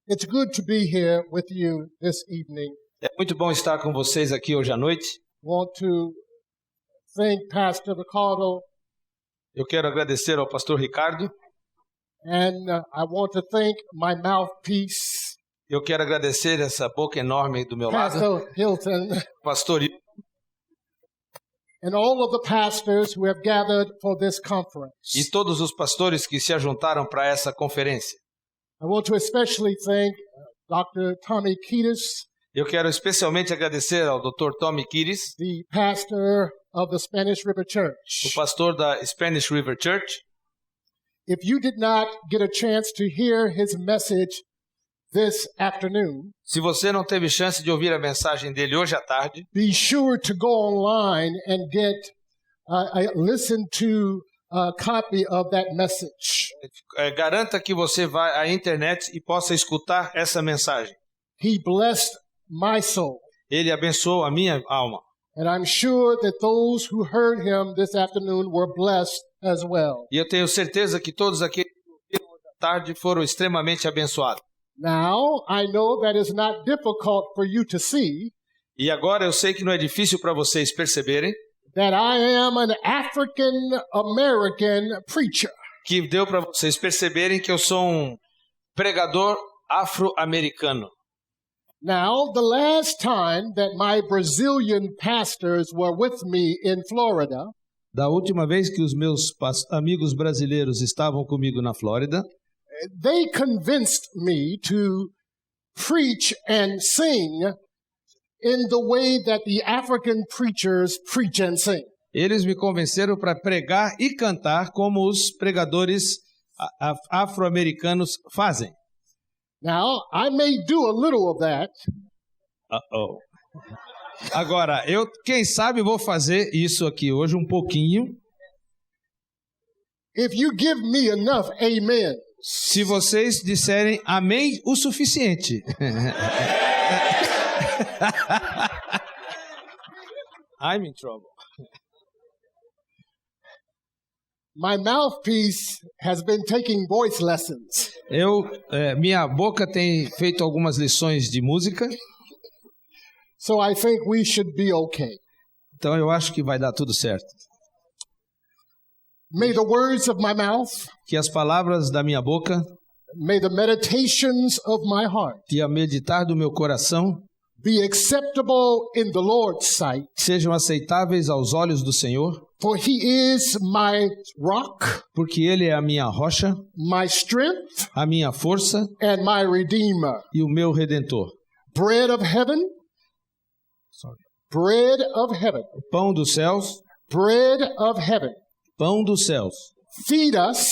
It's good to be here with you this evening. É muito bom estar com vocês aqui hoje à noite. Want to thank Pastor Ricardo, Eu quero agradecer ao pastor Ricardo. and I want to thank my mouthpiece, Eu quero agradecer essa boca enorme do meu lado, Pastor Hilton, pastor. and all of the pastors who have gathered for this conference. E todos os pastores que se ajuntaram para essa conferência. I want to especially thank Dr. Tommy Kiedis, Eu quero especialmente agradecer ao Dr. Tommy Kiedis, the pastor of the Spanish River o Church. pastor da Spanish River Church. If you did not get a chance to hear his message this afternoon, Se você não teve chance de ouvir a mensagem dele hoje à tarde, be sure to go online and listen to a copy of that message. garanta que você vá à internet e possa escutar essa mensagem. He blessed my soul, Ele abençoou a minha alma. and I'm sure that those who heard him this afternoon were blessed as well. E eu tenho certeza que todos aqueles que ouviram hoje à tarde foram extremamente abençoados. Now, I know that is not difficult for you to see E agora eu sei que não é difícil para vocês perceberem that I am an African-American preacher. que deu para vocês perceberem que eu sou um pregador afro-americano. Now, the last time that my Brazilian pastors were with me in Florida, Da última vez que os meus amigos brasileiros estavam comigo na Flórida, they convinced me to preach and sing in the way that the African preachers preach and sing. eles me convenceram para pregar e cantar como os pregadores afro-americanos fazem. Now, I may do a little of that, Uh-oh. Agora, quem sabe, vou fazer isso aqui hoje um pouquinho. if you give me enough amen. Se vocês disserem amém o suficiente. I'm in trouble. My mouthpiece has been taking voice lessons. Minha boca tem feito algumas lições de música, So I think we should be okay. então eu acho que vai dar tudo certo. May the words of my mouth, Que as palavras da minha boca may the meditations of my heart e a meditar do meu coração be acceptable in the Lord's sight, sejam aceitáveis aos olhos do Senhor, for he is my rock, porque Ele é a minha rocha, my strength, a minha força and my redeemer. e o meu redentor. Bread of heaven, bread of heaven, Pão dos céus, bread of heaven. pão dos céus, Feed us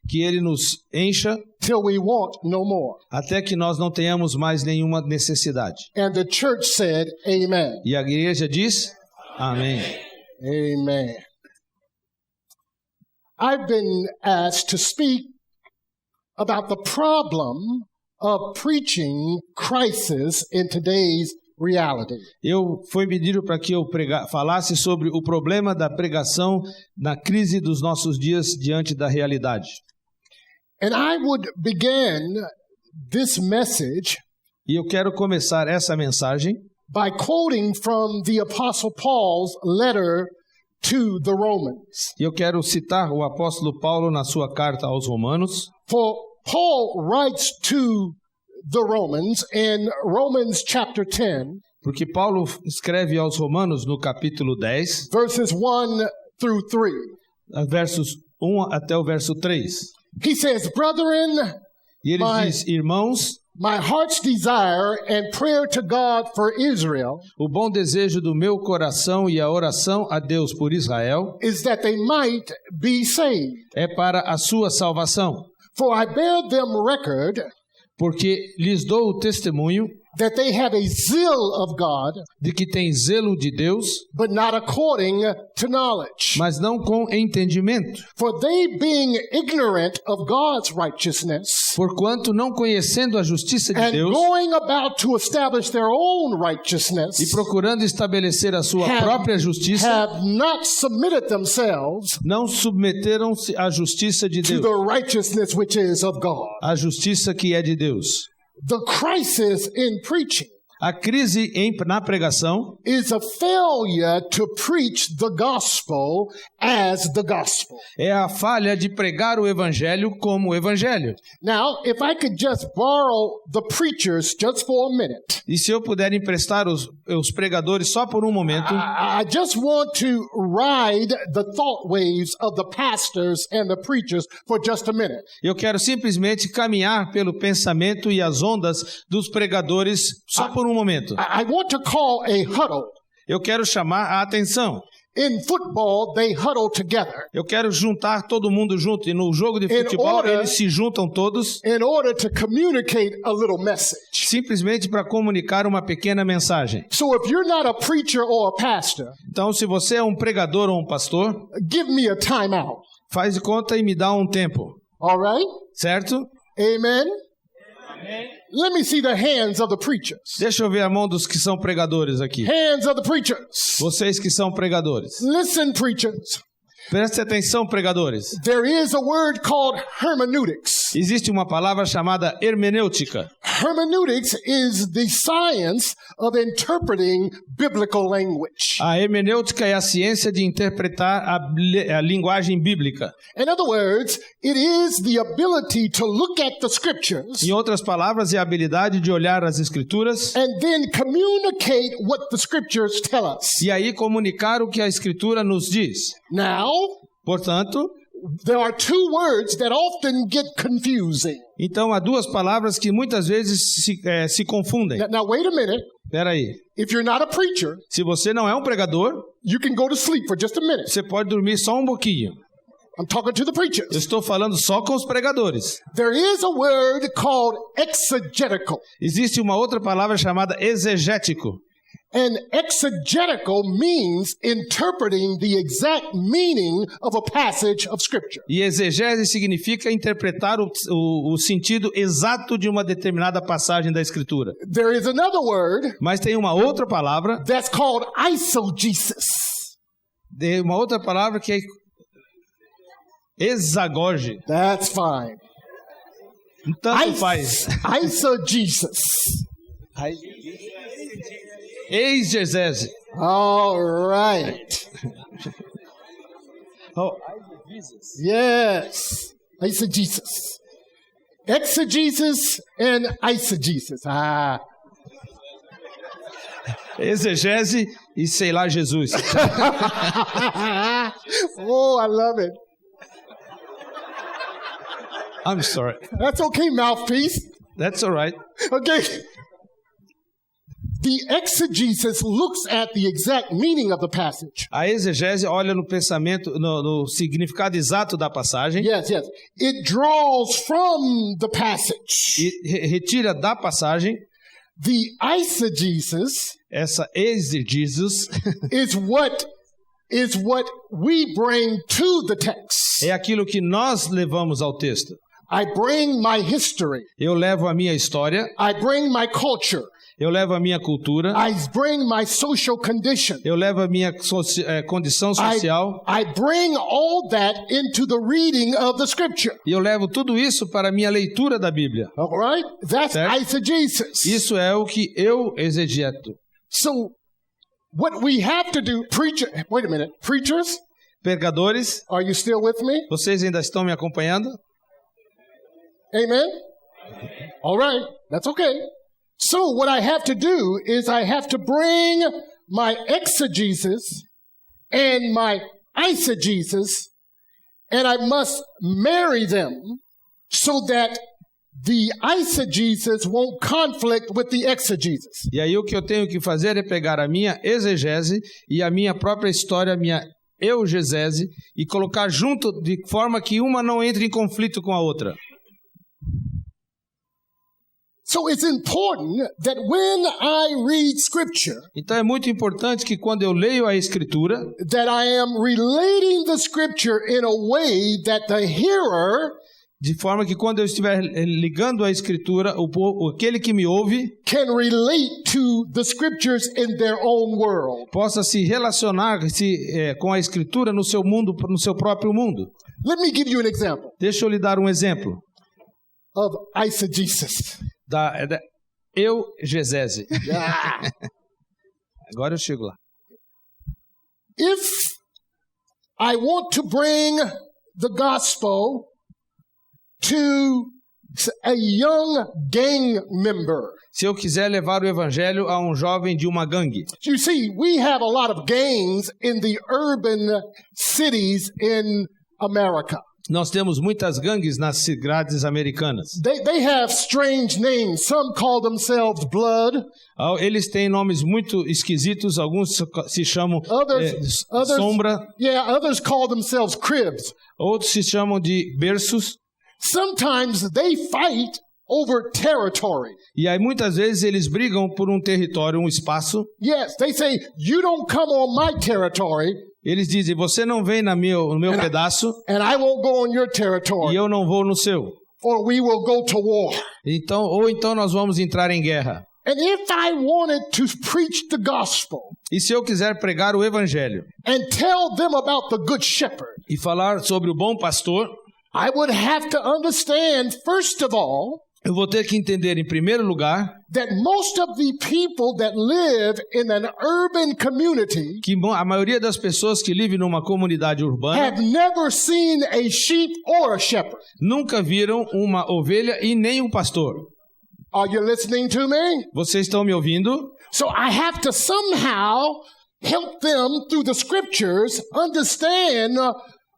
que Ele nos encha till we want no more. até que nós não tenhamos mais nenhuma necessidade. And the church said, amen. E a igreja diz, amém. Amen. I've been asked to speak about the problem of preaching crisis in today's reality. Foi pedido para que eu falasse sobre o problema da pregação na crise dos nossos dias diante da realidade. And I would begin this message E eu quero começar essa mensagem by quoting from the Apostle Paul's letter to the Romans. e eu quero citar o apóstolo Paulo na sua carta aos Romanos. For Paul writes to the Romans in Romans chapter 10, Porque Paulo escreve aos Romanos no capítulo 10, verses 1 through 3. versos 1 até o verso 3. He says, brethren, E ele diz, irmãos, my heart's desire and prayer to God for Israel o bom desejo do meu coração e a oração a Deus por Israel is that they might be saved. é para a sua salvação. For I bear them record Porque lhes dou o testemunho that they have a zeal of God, de que têm zelo de Deus, but not according to knowledge. mas não com entendimento. For they being ignorant of God's righteousness Porquanto, não conhecendo a justiça de and Deus going about to establish their own righteousness, e procurando estabelecer a sua própria justiça, have not submitted themselves não submeteram-se à justiça de to Deus, the righteousness which is of God. a justiça que é de Deus. The crisis in preaching A crise na pregação is a failure to preach the gospel as the gospel. é a falha de pregar o evangelho como o evangelho. Now, if I could just borrow the preachers just for a minute, E se eu puder emprestar os pregadores só por um momento, I just want to ride the thought waves of the pastors and the preachers for just a minute. eu quero simplesmente caminhar pelo pensamento e as ondas dos pregadores só por um momento. I want to call a huddle. Eu quero chamar a atenção. In football, they huddle together Eu quero juntar todo mundo junto. E no jogo de futebol, order- eles se juntam todos in order to communicate a little message. simplesmente para comunicar uma pequena mensagem. So if you're not a preacher or a pastor, Então, se você é um pregador ou um pastor, give me a timeout. faz de conta e me dá um tempo. All right? Certo? Amen? Let me see the hands of the preachers. Deixa eu ver a mão dos que são pregadores aqui. Hands of the preachers. Vocês que são pregadores. Listen, preachers. Preste atenção, pregadores. There is a word called hermeneutics. Existe uma palavra chamada hermenêutica. Hermeneutics is the science of interpreting biblical language. A hermenêutica é a ciência de interpretar a linguagem bíblica. In other words, it is the ability to look at the scriptures Em outras palavras, é a habilidade de olhar as escrituras and then communicate what the scriptures tell us. e aí comunicar o que a escritura nos diz. Now, Portanto, there are two words that often get confusing. então há duas palavras que muitas vezes se confundem. Now, wait a minute. Espera aí. If you're not a preacher, Se você não é um pregador, you can go to sleep for just a minute. você pode dormir só um pouquinho. I'm talking to the Eu preachers. estou falando só com os pregadores. There is a word called exegetical. Existe uma outra palavra chamada exegético. And exegetical means interpreting the exact meaning of a passage of scripture. E exegese significa interpretar o sentido exato de uma determinada passagem da Escritura. There is another word Mas tem uma outra palavra, that's called eisegesis. uma outra palavra que é exagoge. That's fine. Tanto faz. Eisegesis. Exegese. All right. Oh, Yes. Eisegesis. Exegesis and eisegesis. Ah. exegese e sei lá Jesus. Oh, I love it. I'm sorry. That's okay, mouthpiece. That's all right. Okay. The exegesis looks at the exact meaning of the passage. A exegese olha no pensamento, no significado exato da passagem Yes, yes. It draws from the passage. e retira da passagem The eisegesis essa exegesis. is what we bring to the text. É aquilo que nós levamos ao texto. I bring my history. Eu levo a minha história, I bring my culture. eu levo a minha cultura, I bring my social condition. eu levo a minha condição social I bring all that into the reading of the scripture. e eu levo tudo isso para a minha leitura da Bíblia. All right? That's Certo. eisegesis. Isso é o que eu exegeto. So, what we have to do, wait a minute, preachers, Pregadores, are you still with me? vocês ainda estão me acompanhando? Amen? All right, that's okay. So, what I have to do is I have to bring my exegesis and my eisegesis, and I must marry them so that the eisegesis won't conflict with the exegesis. E aí o que eu tenho que fazer é pegar a minha exegese e a minha própria história, a minha eugegese, e colocar junto de forma que uma não entre em conflito com a outra. So it's important that when I read scripture, Então é muito importante que quando eu leio a Escritura, that I am relating the scripture in a way that the hearer de forma que quando eu estiver ligando a Escritura, aquele que me ouve can relate to the scriptures in their own world. possa se relacionar com a Escritura no seu mundo, no seu próprio mundo. Let me give you an example Deixa eu lhe dar um exemplo of eisegesis. da eugezese. Ah. Agora eu chego lá. If I want to bring the gospel to a young gang member. Se eu quiser levar o evangelho a um jovem de uma gangue. You see, we have a lot of gangs in the urban cities in America. Nós temos muitas gangues nas cidades americanas. They have strange names. Some call themselves Blood. Eles têm nomes muito esquisitos. Alguns se chamam Others, Sombra. Yeah, others call themselves Cribs. Outros se chamam de Berços. Sometimes they fight over territory. E aí muitas vezes eles brigam por um território, um espaço. Yes, they say, you don't come on my territory. Eles dizem, você não vem no meu pedaço. And I won't go on your E territory. eu não vou no seu. Or we will go to war. Então nós vamos entrar em guerra. And if I wanted to preach the gospel E se eu quiser pregar o evangelho and tell them about the good shepherd, e falar sobre o bom pastor, I would have to understand, first of all, eu vou ter que entender, em primeiro lugar, that most of the people that live in an urban community que a maioria das pessoas que vivem numa comunidade urbana have never seen a sheep or a shepherd. nunca viram uma ovelha e nem um pastor. Are you listening to me? Vocês estão me ouvindo? So I have to somehow help them through the scriptures understand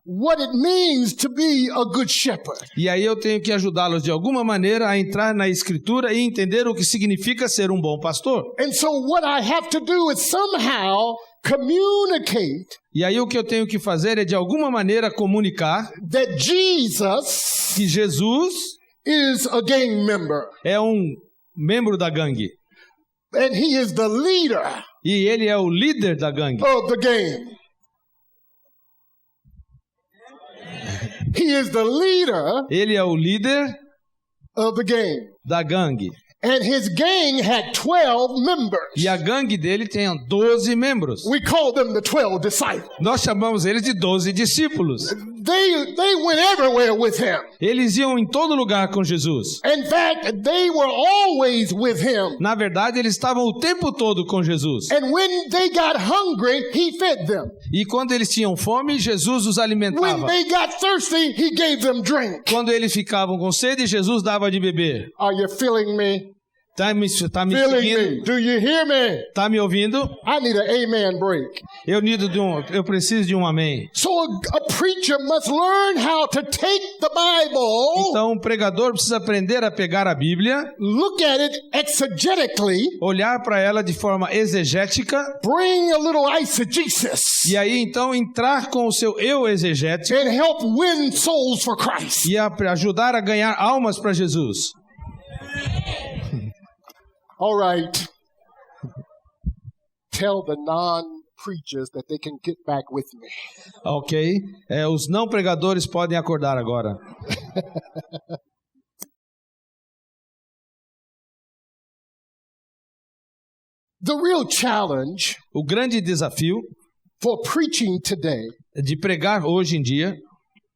what it means to be a good shepherd. E aí eu tenho que ajudá-los de alguma maneira a entrar na escritura e entender o que significa ser um bom pastor. And so what I have to do is somehow communicate E aí o que eu tenho que fazer é de alguma maneira comunicar that Jesus que Jesus is a gang member é um membro da gangue. and he is the leader E ele é o líder da gangue. of the gang. He is the leader Ele é o líder of the gang. da gangue. And his gang had 12 members. E a gangue dele tem 12 membros. We call them the 12 disciples. Nós chamamos eles de 12 discípulos. They went everywhere with him. Eles iam em todo lugar com Jesus. In fact, they were always with him. Na verdade, eles estavam o tempo todo com Jesus. And when they got hungry, he fed them. E quando eles tinham fome, Jesus os When alimentava. they got thirsty, he gave them drink. Quando eles ficavam com sede, Jesus dava de beber. Are you feeling me? Tá me Feeling me? seguindo? Do you hear me? Tá me ouvindo? I need an amen break. Eu preciso de um amém. So a preacher must learn how to take the Bible, Então, um pregador precisa aprender a pegar a Bíblia, look at it exegetically, olhar para ela de forma exegética, bring a little eisegesis, e aí então entrar com o seu eu exegético and help win souls for Christ. e ajudar a ganhar almas para Jesus. All right. Tell the non-preachers that they can get back with me. Ok? Os não pregadores podem acordar agora. The real challenge O grande desafio for preaching today de pregar hoje em dia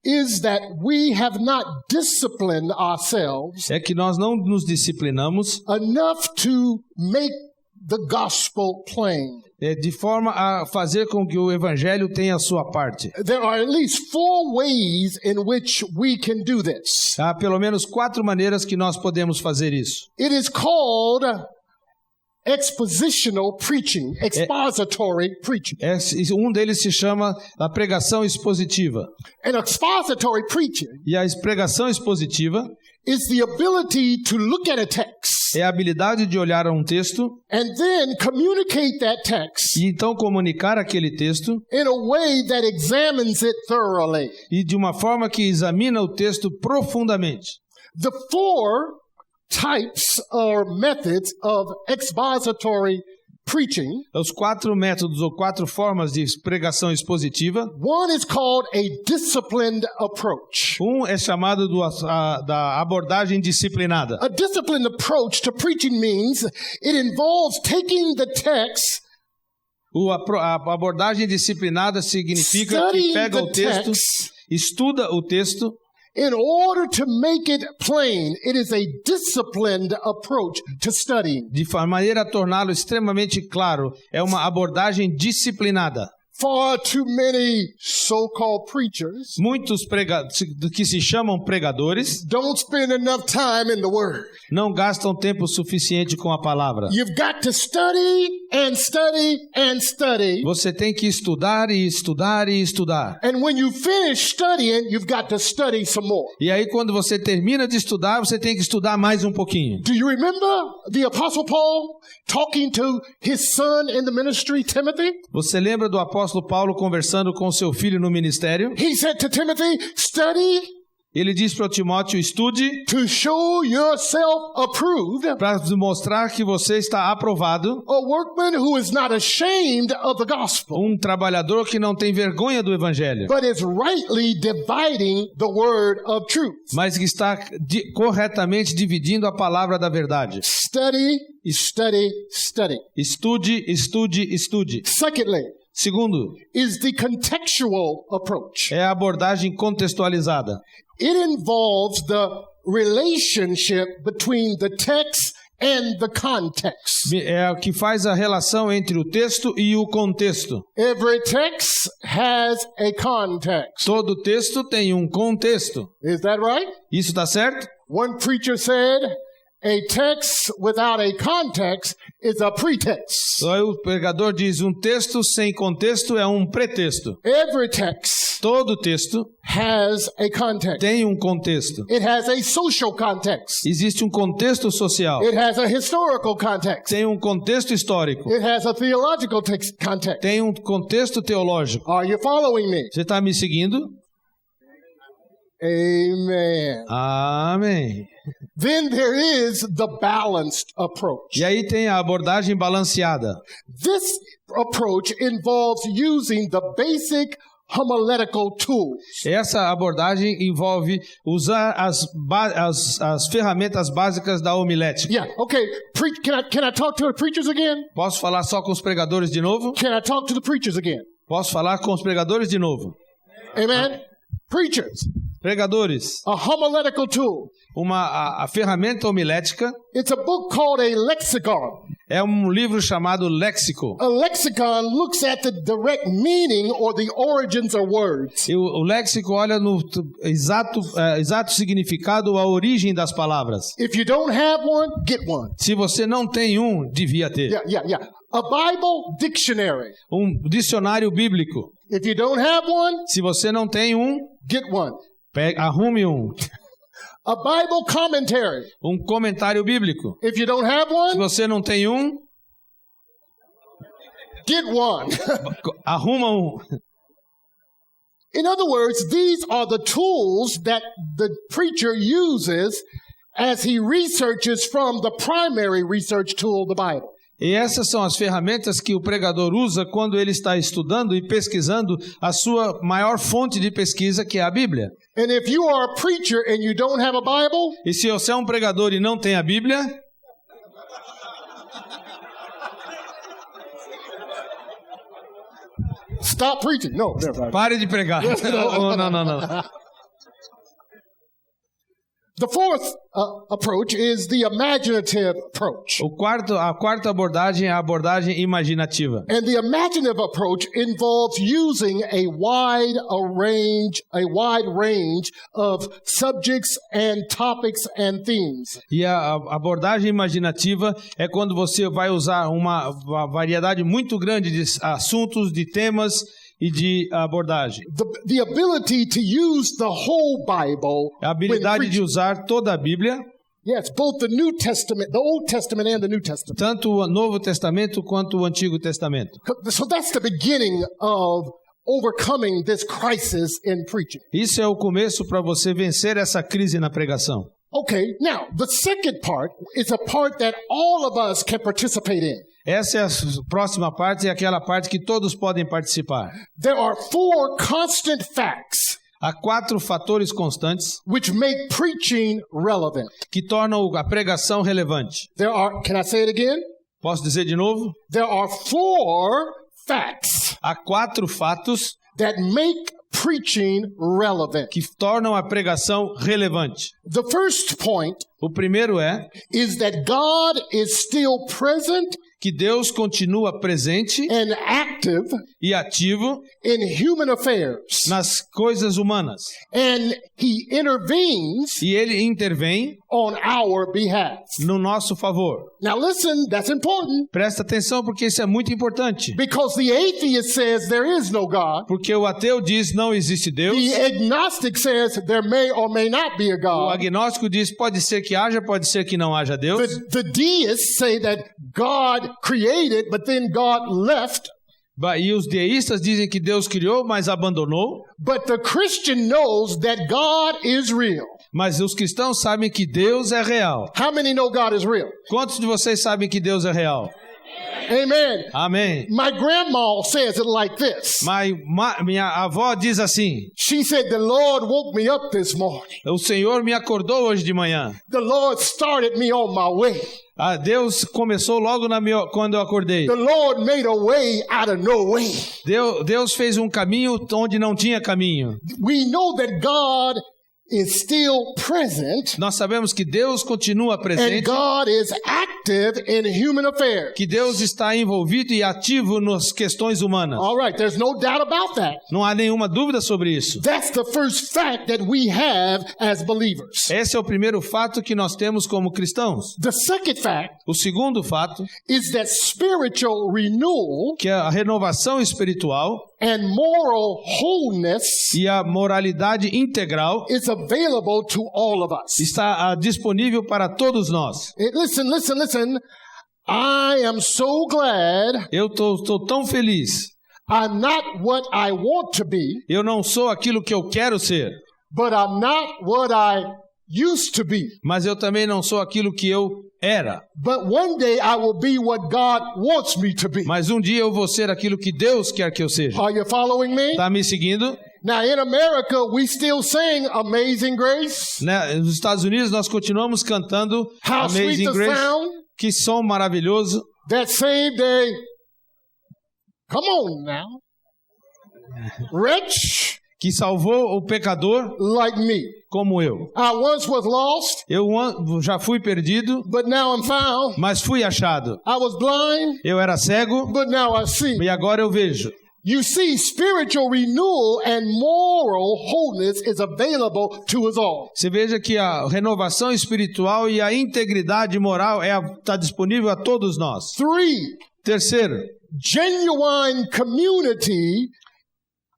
is that we have not disciplined ourselves é que nós não nos disciplinamos enough to make the gospel plain. de forma a fazer com que o evangelho tenha a sua parte. There are at least 4 ways in which we can do this. Há pelo menos 4 maneiras que nós podemos fazer isso. It is called expositional preaching, expository preaching. Um deles se chama a pregação expositiva. An expository preaching E a pregação expositiva is the ability to look at a text é a habilidade de olhar a um texto and then communicate that text e então comunicar aquele texto in a way that examines it thoroughly. e de uma forma que examina o texto profundamente. The 4 types or methods of expository preaching. Os 4 métodos ou 4 formas de pregação expositiva. One is called a disciplined approach. Um é chamado da abordagem disciplinada. A disciplined approach to preaching means it involves taking the text, A abordagem disciplinada significa que studying pega the o texto, text, estuda o texto In order to make it plain, it is a disciplined approach to studying. De maneira a torná-lo extremamente claro, é uma abordagem disciplinada. Far too many so-called preachers Muitos que se chamam pregadores don't spend enough time in the Word. não gastam tempo suficiente com a palavra. You've got to study and study and study. Você tem que estudar e estudar e estudar. And when you finish studying, you've got to study some more. E aí quando você termina de estudar, você tem que estudar mais um pouquinho. Do you remember the Apostle Paul talking to his son in the ministry, Timothy? Você lembra do apóstolo Paulo conversando com seu filho no ministério? He said to Timothy, study Ele diz para Timóteo, estude to show yourself approved, para mostrar que você está aprovado, a workman who is not ashamed of the gospel, trabalhador que não tem vergonha do evangelho, but is rightly dividing the word of truth. mas que está corretamente dividindo a palavra da verdade. Study, study, study. Estude, estude, estude. Secondly, Segundo, is the contextual approach. é a abordagem contextualizada. It involves the relationship between the text and the context. É o que faz a relação entre o texto e o contexto. Every text has a context. Todo texto tem um contexto. Is that right? Isso está certo? One preacher said, a text without a context is a pretext. Aí o pregador diz, um texto sem contexto é um pretexto. Every text Todo texto has a context. tem um contexto. It has a social context. Existe um contexto social. It has a historical context. Tem um contexto histórico. It has a theological context. Tem um contexto teológico. Are you following me? Você está me seguindo? Amen. Amém. Then there is the balanced approach. E aí tem a abordagem balanceada. This approach involves using the basic homiletical tools. Essa abordagem envolve usar as ferramentas básicas da homilética. Yeah, okay. Can I talk to the preachers again? Posso falar só com os pregadores de novo? Can I talk to the preachers again? Posso falar com os pregadores de novo? Amen. Preachers, Pregadores, a homiletical tool. a ferramenta homilética It's a book called a lexicon. é um livro chamado Léxico. A lexicon looks at the direct meaning or the origins of words. E o léxico olha no exato significado, a origem das palavras. If you don't have one, get one. Se você não tem devia ter. Yeah. A Bible dictionary. Um dicionário bíblico. If you don't have one, Se você não tem get one. arrume A Bible commentary. um comentário bíblico. If you don't have Se one, você não tem get one. arruma In other words, these are the tools that the preacher uses as he researches from the primary research tool, the Bible. E essas são as ferramentas que o pregador usa quando ele está estudando e pesquisando a sua maior fonte de pesquisa, que é a Bíblia. And if you are a preacher and you don't have a Bible, E se você é um pregador e não tem a Bíblia, stop preaching. No, never mind. pare de pregar. Não. The fourth approach is the imaginative approach. A quarta abordagem é a abordagem imaginativa. And the imaginative approach involves using a wide range of subjects and topics and themes. E a abordagem imaginativa é quando você vai usar uma variedade muito grande de assuntos, de temas e de abordagem. The ability to use the whole Bible. A habilidade de usar toda a Bíblia. Yes, both the New Testament, the Old Testament and the New Testament. Tanto o Novo Testamento quanto o Antigo Testamento. So that's the beginning of overcoming this crisis in preaching. Isso é o começo para você vencer essa crise na pregação. Okay, now the second part is a part that all of us can participate in. Essa é a próxima parte, é aquela parte que todos podem participar. There are 4 constant facts Há 4 fatores constantes which make preaching relevant. que tornam a pregação relevante. Can I say it again? Posso dizer de novo? There are 4 facts Há 4 fatos that make preaching relevant. que tornam a pregação relevante. The first point O primeiro é is that God is still present que Deus continua presente and active e ativo in human affairs. nas coisas humanas. And he intervenes E Ele intervém on our behalf. no nosso favor. Now listen, that's important Presta atenção porque isso é muito importante. because the atheist says there is no God. Porque o ateu diz não existe Deus. The agnostic says there may or may not be a O God. agnóstico diz pode ser que haja, pode ser que não haja Deus. The deists say that God created, but then God left. E os deístas dizem que Deus criou, mas abandonou. But the Christian knows that God is real. Mas os cristãos sabem que Deus é real. How many know God is real? Quantos de vocês sabem que Deus é real? Amen. Amém. My grandma says it like this. Minha avó diz assim: She said, the Lord woke me up this morning. o Senhor me acordou hoje de manhã. The Lord started me on my way. Deus começou logo quando eu acordei. The Lord made a way out of no way. Deus fez um caminho onde não tinha caminho. We know that God is still present Nós sabemos que Deus continua and presente, God is active in human affairs. que Deus está envolvido e ativo nas questões humanas. All right, there's no doubt about that. Não há nenhuma dúvida sobre isso. That's the first fact that we have as believers. Esse é o primeiro fato que nós temos como cristãos. The second fact O segundo fato, is that spiritual renewal que é a renovação espiritual and moral wholeness e a moralidade integral is available to all of us. está disponível para todos nós. Listen. I am so glad Eu estou tão feliz. I'm not what I want to be, Eu não sou aquilo que eu quero ser, but I'm not what I used to be. mas eu também não sou aquilo que eu era. But one day I will be what God wants me to be. Mas um dia eu vou ser aquilo que Deus quer que eu seja. Are you following me? Está me seguindo? Now in America, we still sing Amazing Grace. Nos Estados Unidos nós continuamos cantando How sweet Amazing the Grace. sound Que som maravilhoso. that saved a... Come on now. Wretch Que salvou o pecador like me. como eu. I once was lost, Eu já fui perdido, but now I'm found. mas fui achado. I was blind, Eu era cego but now I see. e agora eu vejo. You see, spiritual renewal and moral wholeness is available to us all. Você veja que a renovação espiritual e a integridade moral está disponível a todos nós. 3, Terceiro, genuine community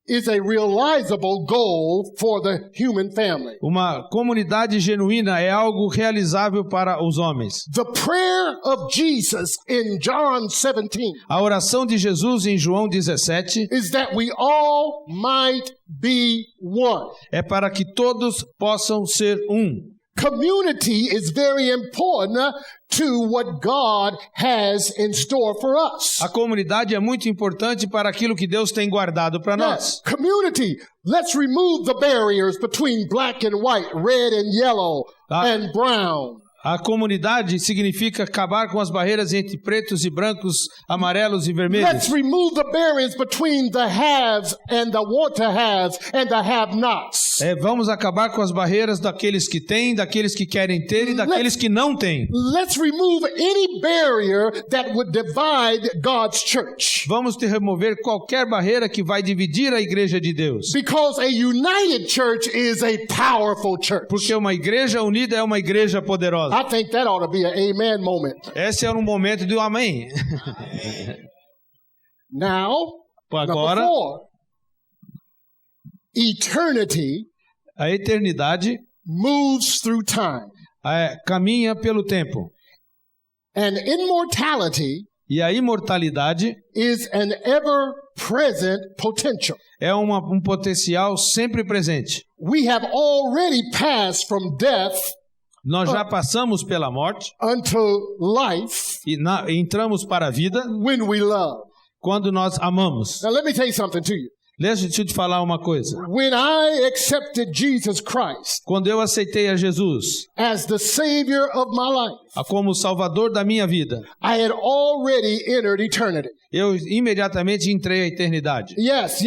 is a realizable goal for the human family. uma comunidade genuína é algo realizável para os homens. The prayer of Jesus in John 17 A oração de Jesus em João 17 is that we all might be one. é para que todos possam ser um. Community is very important to what God has in store for us. A comunidade é muito importante para aquilo que Deus tem guardado para nós. Community, let's remove the barriers between black and white, red and yellow, and brown. A comunidade significa acabar com as barreiras entre pretos e brancos, amarelos e vermelhos. Let's remove the barriers between the haves and the want to haves and the have-nots. Vamos acabar com as barreiras daqueles que têm, daqueles que querem ter e daqueles que não têm. Let's remove any barrier that would divide God's church. Vamos remover qualquer barreira que vai dividir a igreja de Deus. Because a united church is a powerful church. Porque uma igreja unida é uma igreja poderosa. I think that ought to be an amen moment. Esse é um momento do amém. Now, Agora, number 4, eternity a eternidade moves through time. Caminha pelo tempo. And immortality E a imortalidade is an ever-present potential. é um potencial sempre presente. We have already passed from death Nós já passamos pela morte unto life e entramos para a vida when we love. quando nós amamos. Now let me tell you something to you. Deixa eu te falar uma coisa. When I accepted Jesus Christ Quando eu aceitei a Jesus as the Savior of my life, como o Salvador da minha vida, I had already entered eternity. eu imediatamente entrei à eternidade. Yes,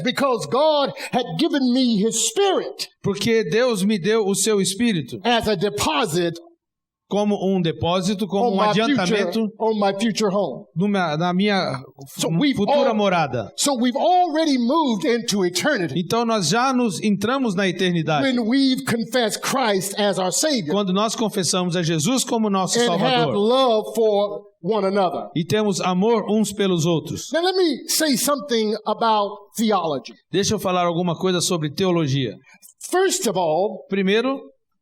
because God had given me His Spirit Porque Deus me deu o seu Espírito as a deposit como um depósito, como um on adiantamento my future home. na minha So we've futura morada. So we've already moved into eternity Então nós já nos entramos na eternidade. when we've confessed Christ as our Savior Quando nós confessamos a Jesus como nosso and have Salvador. love for one another. E temos amor uns pelos outros. Now let me say something about theology. Deixa eu falar alguma coisa sobre teologia. First of all, Primeiro,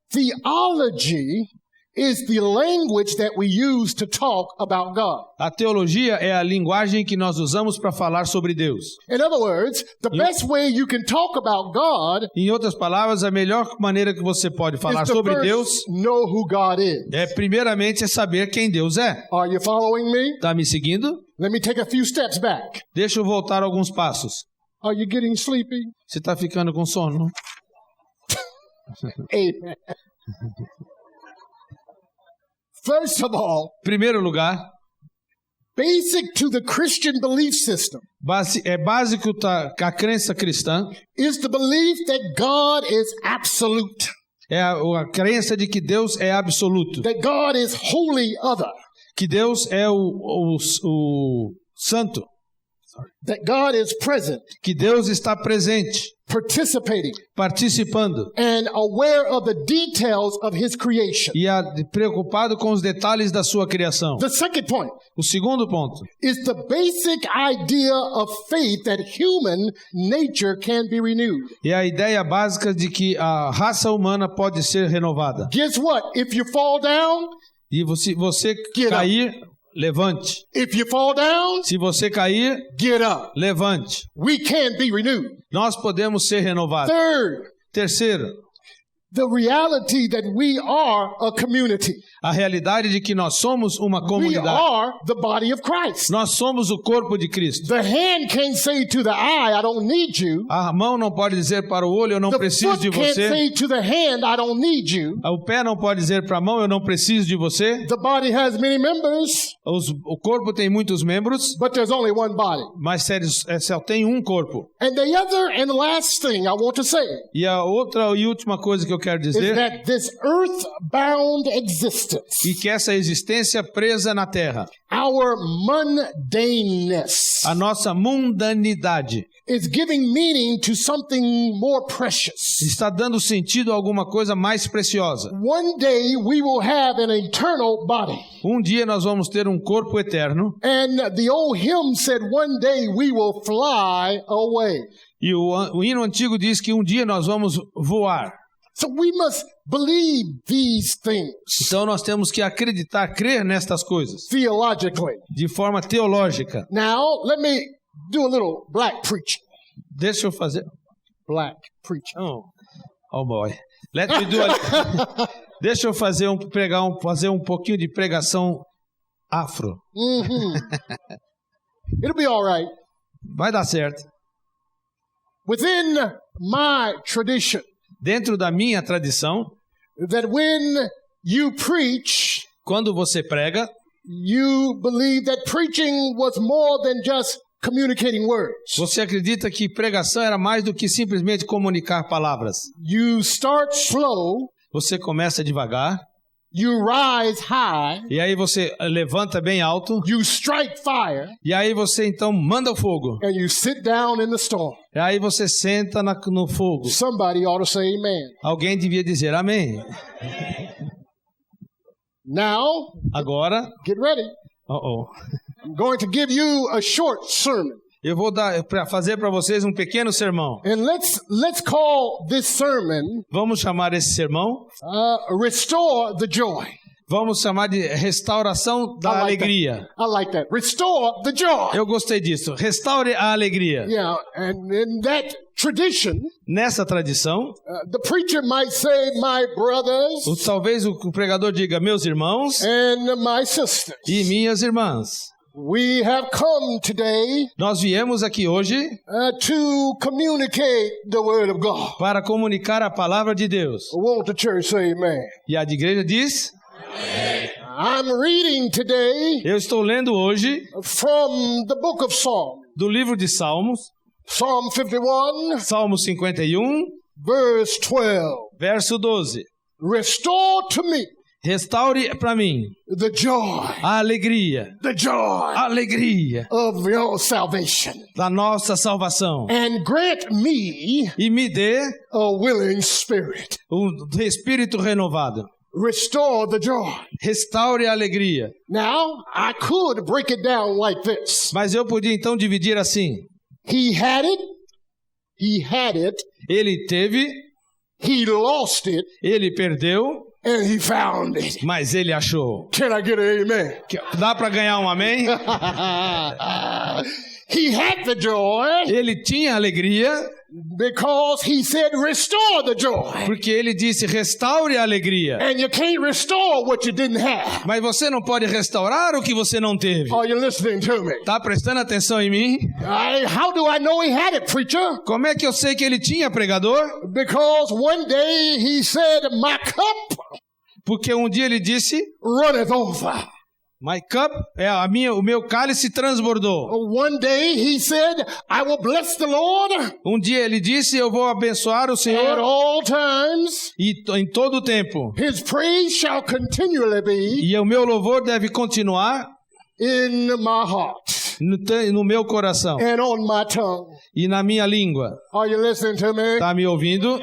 theology is the language that we use to talk about God. a teologia é a linguagem que nós usamos para falar sobre Deus. In other words, the best way you can talk about God Em outras palavras, a melhor maneira que você pode falar is to sobre first Deus know who God is. primeiramente, saber quem Deus é. Are you following me? Tá me seguindo? Let me take a few steps back. Deixa eu voltar alguns passos. Are you getting sleepy? Você está ficando com sono? Amen. First of all, Primeiro lugar, basic to the Christian belief system básico a crença cristã is the belief that God is absolute, é a crença de que Deus é absoluto, that God is wholly other, que Deus é o santo, that God is present, que Deus está presente, participating, participando and aware of the details of His creation. e preocupado com os detalhes da sua criação. The second point O segundo ponto is the basic idea of faith that human nature can be renewed. é a ideia básica de que a raça humana pode ser renovada. Guess what? If you fall down, E se você Get up. cair, levante. if you fall down, Se você cair, get up. levante. We can be renewed. Nós podemos ser renovados. Third, Terceiro, the reality that we are a community. a realidade de que nós somos uma We comunidade. are the body of Christ. Nós somos o corpo de Cristo. The hand can't say to the eye, I don't need you. A mão não pode dizer para o olho, eu não The preciso foot de can't você. say to the hand, I don't need you. O pé não pode dizer para a mão, eu não preciso de você. The body has many members, O corpo tem muitos membros, but there's only one body. mas só tem um corpo. And the other and last thing I want to say E a outra e última coisa que eu quero is dizer that this earth-bound existence, e que essa existência presa na terra, our mundaneness, a nossa mundanidade, is giving meaning to something more precious. está dando sentido a alguma coisa mais preciosa. One day we will have an eternal body. Um dia nós vamos ter um corpo eterno And the old hymn said, one day we will fly away. e o hino antigo diz que um dia nós vamos voar. So we must believe these things Então nós temos que acreditar, crer nestas coisas theologically. de forma teológica. Now, let me do a little black preaching. Deixa eu fazer. Black preaching. Oh boy. Let me do Deixa eu fazer fazer um pouquinho de pregação afro. It'll be all right. Vai dar certo. Within my tradition, Dentro da minha tradição, that when you preach, quando você prega, you believe that preaching was more than just communicating words. você acredita que pregação era mais do que simplesmente comunicar palavras. You start slow, Você começa devagar, you rise high, e aí você levanta bem alto, you strike fire, e aí você então manda o fogo. and you sit down in the storm. E aí você senta no fogo. Somebody ought to say amen. Alguém devia dizer amém. Now, Agora, get ready. I'm going to give you a short sermon. eu vou fazer para vocês um pequeno sermão. And let's call this sermon Vamos chamar esse sermão, Restore the Joy. vamos chamar de restauração da I like alegria. that. I like that. Restore the joy. Eu gostei disso. Restaure a alegria. Yeah, and in that tradition, Nessa tradição, the preacher might say, my brothers talvez o pregador diga meus irmãos and my sisters. e minhas irmãs. We have come today Nós viemos aqui hoje to communicate the word of God. para comunicar a palavra de Deus. Won't the church say amen? E a igreja diz: I'm reading today eu estou lendo hoje from the book of Psalms. do livro de Salmos, Psalm 51, Salmo 51, verse 12. verso 12. Restore to me Restaure para mim the joy a alegria of your salvation. da nossa salvação. And grant me E me dê a willing spirit. espírito renovado. Restore the joy. Restaure a alegria. Now, I could break it down like this. Mas eu podia então dividir assim. He had it, Ele teve, he lost it, ele perdeu, and he found it. mas ele achou. Can I get an amen? Dá para ganhar um amém? He had the joy Ele tinha alegria, because he said, restore the joy. porque ele disse: restaure a alegria. And you can't restore what you didn't have. Mas você não pode restaurar o que você não teve. Are you listening to me? Tá prestando atenção em mim? How do I know he had it, preacher? Como é que eu sei que ele tinha, pregador? Because one day he said, my cup Porque um dia ele disse: runneth over. my cup, o meu cálice transbordou. One day he said, I will bless the Lord Um dia ele disse: eu vou abençoar o at Senhor all times. e em todo o tempo. His praise shall continually be E o meu louvor deve continuar in my heart no meu coração and on my tongue. e na minha língua. Are you listening to me? Tá me ouvindo?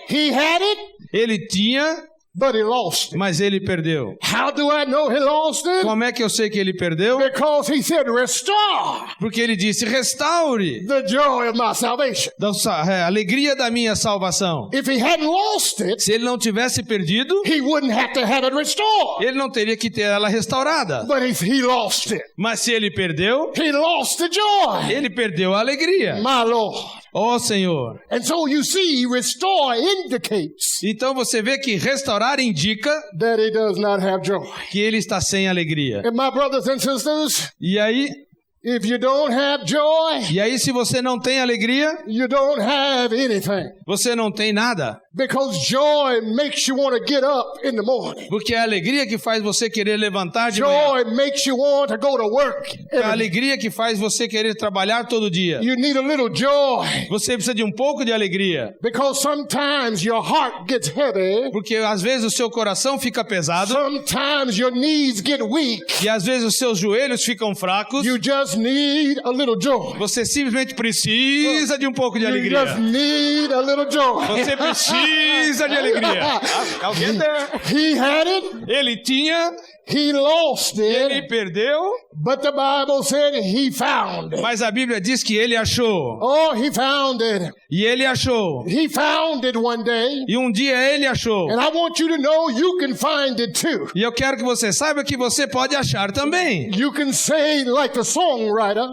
He had it, Ele tinha, but he lost it. mas ele perdeu. How do I know he lost it? Como é que eu sei que ele perdeu? Because he said, restore Porque ele disse: restaure the joy of my salvation. a alegria da minha salvação. If he hadn't lost it, Se ele não tivesse perdido, he wouldn't have to have it restored. ele não teria que ter ela restaurada. But he lost it. Mas se ele perdeu, He lost the joy. ele perdeu a alegria. My Lord. Ó Senhor. And so you see, restore indicates Então você vê que restaurar indica that he does not have joy. que ele está sem alegria. And my brothers and sisters, E aí, if you don't have joy, se você não tem alegria, you don't have anything. você não tem nada. Because joy makes you want to get up in the morning. Porque é a alegria que faz você querer levantar de manhã. Joy makes you want to go to work. É a alegria que faz você querer trabalhar todo dia. You need a little joy. Você precisa de um pouco de alegria. Because sometimes your heart gets heavy. Porque às vezes o seu coração fica pesado. Sometimes your knees get weak. E às vezes os seus joelhos ficam fracos. You just need a little joy. Você simplesmente precisa de um pouco de You alegria. just need a little joy. Você precisa de alegria. Alguém tem? He had it. Ele tinha, He lost ele it. perdeu, But the Bible said he found it. mas a Bíblia diz que ele achou. Oh, he found it. E ele achou. He found it one day. E um dia ele achou. And I want you to know you can find it too. E eu quero que você saiba que você pode achar também. You can say like the songwriter.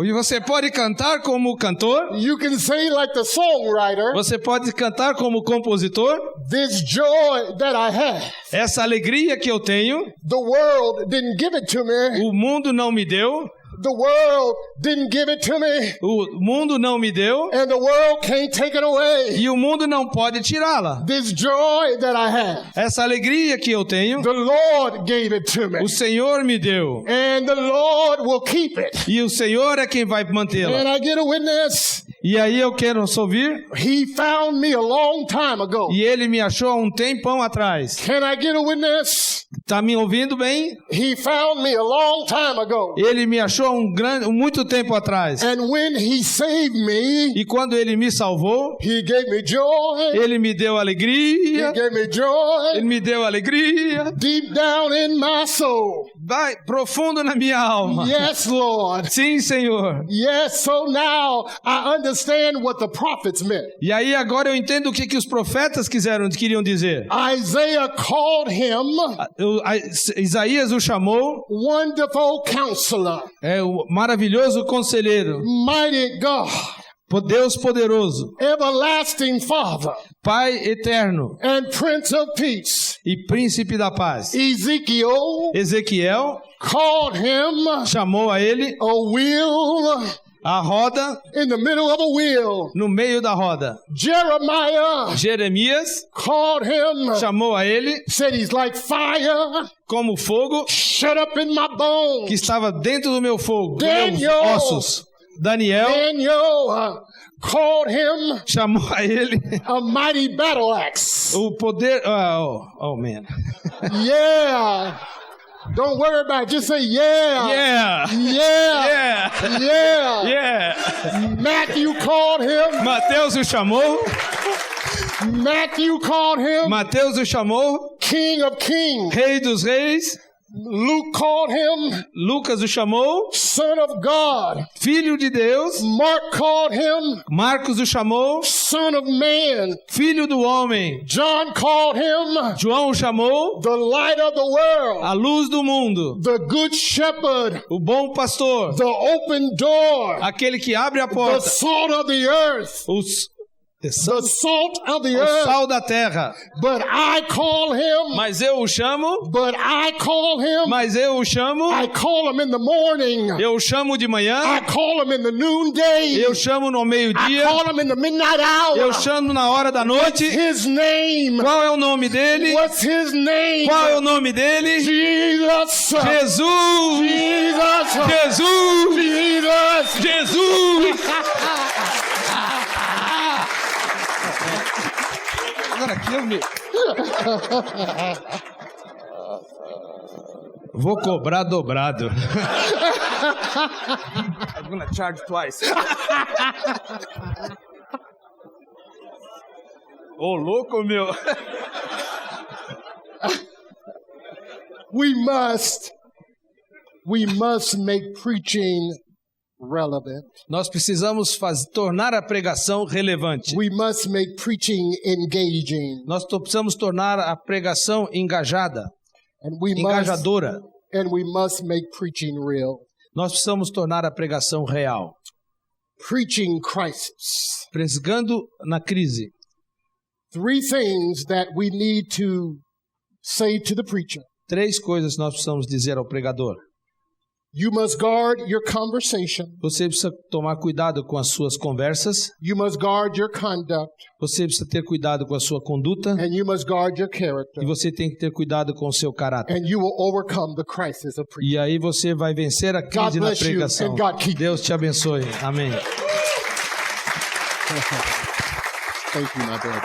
E você pode cantar como cantor. You can say like the songwriter. Você pode cantar como compositor. This joy that I have, Essa alegria que eu tenho, the world didn't give it to me. o mundo não me deu. The world didn't give it to me. O mundo não me deu. And the world can't take it away. E o mundo não pode tirá-la. This joy that I have, Essa alegria que eu tenho, the Lord gave it to me. o Senhor me deu. And the Lord will keep it. E o Senhor é quem vai mantê-la. And I get a witness. E aí eu quero ouvir. He found me a long time ago. E ele me achou há um tempão atrás. Can I get a witness? Tá me ouvindo bem? He found me a long time ago. Ele me achou há muito tempo atrás. And when he saved me, E quando ele me salvou, he gave me joy. ele me deu He alegria. gave me joy Ele me deu alegria. deep down in my soul. Vai profundo na minha alma. Yes, Lord. Sim, Senhor. Yes, so now I understand what the prophets meant. E aí agora eu entendo o que os profetas queriam dizer. Isaiah called him Isaías o chamou, Wonderful Counselor, o maravilhoso conselheiro, Mighty God, Deus poderoso, Everlasting Father, Pai eterno and Prince of Peace. e príncipe da paz. Ezekiel Ezequiel called him chamou a ele a wheel a roda in the middle of a wheel. no meio da roda. Jeremiah Jeremias called him, chamou a ele said he's like fire como fogo shut up in my bones. que estava dentro do meu fogo, dos meus Daniel. ossos. Daniel Daniel called him chamou a ele a mighty battle axe. o poder. Oh man. Yeah. Don't worry about it. Just say yeah. Yeah. Yeah. Yeah. Yeah. Yeah. Matthew called him. Mateus o chamou. Matthew called him Mateus o chamou. King of Kings. Rei dos reis. Luke called him Lucas o chamou. Son of God. Filho de Deus. Mark called him Marcos o chamou. Son of Man. Filho do homem. John called him João o chamou. the light of the world. A luz do mundo. The good shepherd. O bom pastor. The open door. Aquele que abre a The porta. salt of the earth. The salt of the O earth. sal da terra. But I call him. Mas eu o chamo. But I call him. Mas eu o chamo. I call him in the morning. Eu o chamo de manhã. I call him in the noonday. Eu chamo no I meio-dia. call him in the midnight hour. Eu chamo na hora da noite. His name. Qual é o nome dele? What's his name? Qual é o nome dele? Jesus. Jesus! Jesus. Jesus! Jesus. Jesus! Agora aqui eu me... Vou cobrar dobrado. I'm gonna charge twice. Ô, louco, meu. We must make preaching relevant. Nós precisamos tornar a pregação relevante. We must make preaching engaging. Nós precisamos tornar a pregação engajada, And we engajadora. must make preaching real. Nós precisamos tornar a pregação real. Preaching crisis. Pregando na crise. 3 things that we need to say to the preacher. 3 coisas nós precisamos dizer ao pregador. You must guard your conversation. Você precisa tomar cuidado com as suas conversas. You must guard your conduct. Você precisa ter cuidado com a sua conduta. And you must guard your character. E você tem que ter cuidado com o seu caráter. And you will overcome the crisis of preaching. E aí você vai vencer a crise na pregação. Deus te abençoe. Amém. Thank you, my brother.